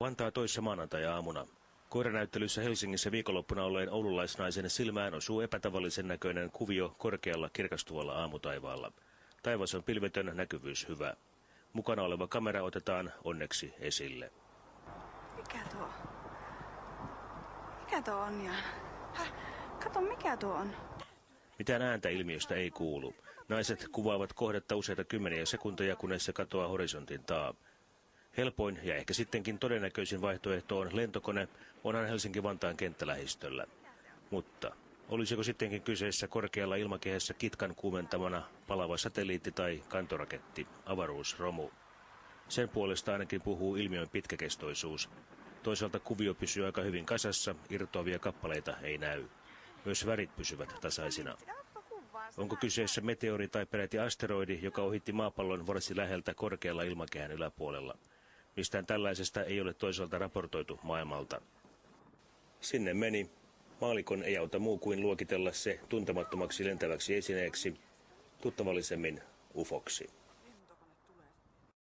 Vantaa toissa maanantai-aamuna. Koiranäyttelyssä Helsingissä viikonloppuna olleen oululaisnaisen silmään osuu epätavallisen näköinen kuvio korkealla kirkastuvalla aamutaivaalla. Taivas on pilvetön, näkyvyys hyvä. Mukana oleva kamera otetaan onneksi esille. Mikä tuo on, Jaan? Kato, mikä tuo on? Mitään ääntä ilmiöstä ei kuulu. Naiset kuvaavat kohdetta useita kymmeniä sekunteja, kunnes se katoaa horisontin taa. Helpoin ja ehkä sittenkin todennäköisin vaihtoehto on lentokone, onhan Helsinki-Vantaan kenttälähistöllä. Mutta olisiko sittenkin kyseessä korkealla ilmakehässä kitkan kuumentamana palava satelliitti tai kantoraketti, avaruusromu? Sen puolesta ainakin puhuu ilmiön pitkäkestoisuus. Toisaalta kuvio pysyy aika hyvin kasassa, irtoavia kappaleita ei näy. Myös värit pysyvät tasaisina. Onko kyseessä meteori tai peräti asteroidi, joka ohitti maapallon varsin läheltä korkealla ilmakehän yläpuolella? Mistään tällaisesta ei ole toisaalta raportoitu maailmalta. Sinne meni. Maallikon ei auta muu kuin luokitella se tuntemattomaksi lentäväksi esineeksi, tuttavallisemmin ufoksi.